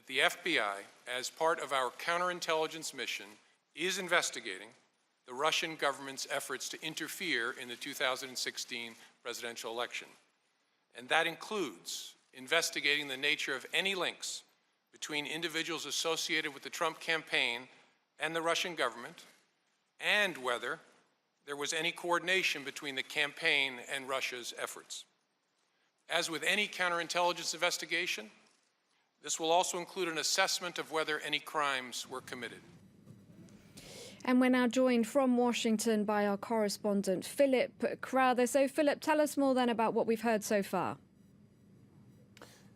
that the FBI, as part of our counterintelligence mission, is investigating the Russian government's efforts to interfere in the 2016 presidential election. And that includes investigating the nature of any links between individuals associated with the Trump campaign and the Russian government, and whether there was any coordination between the campaign and Russia's efforts. As with any counterintelligence investigation, this will also include an assessment of whether any crimes were committed. And we're now joined from Washington by our correspondent, Philip Crowther. So, Philip, tell us more then about what we've heard so far.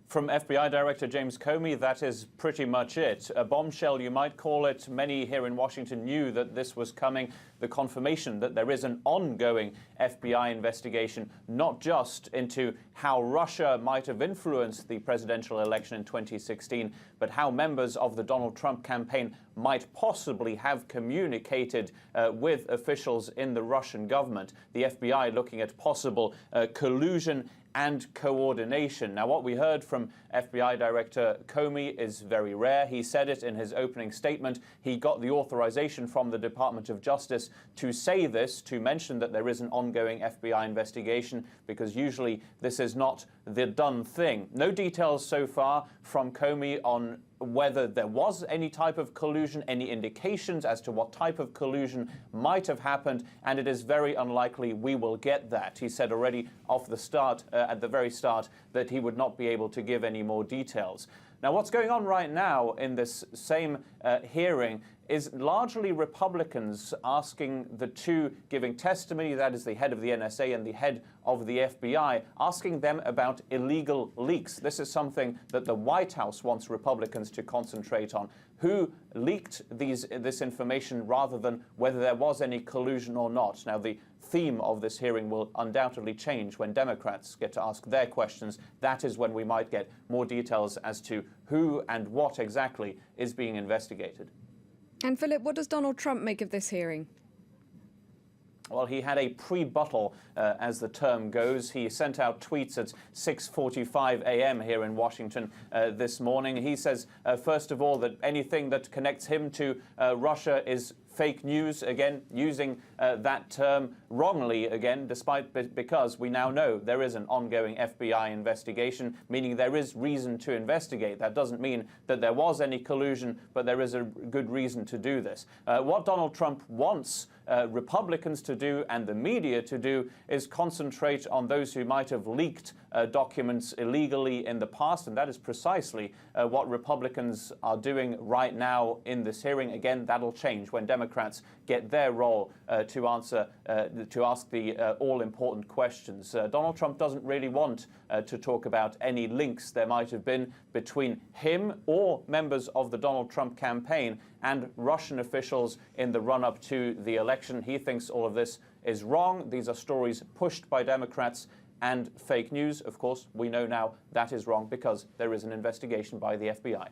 From FBI Director James Comey, that is pretty much it. A bombshell, you might call it. Many here in Washington knew that this was coming. The confirmation that there is an ongoing FBI investigation, not just into how Russia might have influenced the presidential election in 2016, but how members of the Donald Trump campaign might possibly have communicated with officials in the Russian government. The FBI looking at possible collusion and coordination. Now, what we heard from FBI Director Comey is very rare. He said it in his opening statement. He got the authorization from the Department of Justice to say this, to mention that there is an ongoing FBI investigation, because usually this is not the done thing. No details so far from Comey on whether there was any type of collusion, any indications as to what type of collusion might have happened, and it is very unlikely we will get that. He said already off the start, at the very start, that he would not be able to give any more details. Now, what's going on right now in this same hearing is largely Republicans asking the two giving testimony, that is the head of the NSA and the head of the FBI, asking them about illegal leaks. This is something that the White House wants Republicans to concentrate on. Who leaked this information rather than whether there was any collusion or not. Now, the theme of this hearing will undoubtedly change when Democrats get to ask their questions. That is when we might get more details as to who and what exactly is being investigated. And Philip, what does Donald Trump make of this hearing? Well, he had a pre-buttal, as the term goes. He sent out tweets at 6:45 a.m. here in Washington this morning. He says, first of all, that anything that connects him to Russia is fake news, again, using that term wrongly again, because we now know there is an ongoing FBI investigation, meaning there is reason to investigate. That doesn't mean that there was any collusion, but there is a good reason to do this. What Donald Trump wants Republicans to do and the media to do is concentrate on those who might have leaked documents illegally in the past, and that is precisely what Republicans are doing right now in this hearing. Again, that'll change when Democrats get their role to ask the all-important questions. Donald Trump doesn't really want to talk about any links there might have been between him or members of the Donald Trump campaign and Russian officials in the run-up to the election. He thinks all of this is wrong. These are stories pushed by Democrats and fake news. Of course, we know now that is wrong because there is an investigation by the FBI.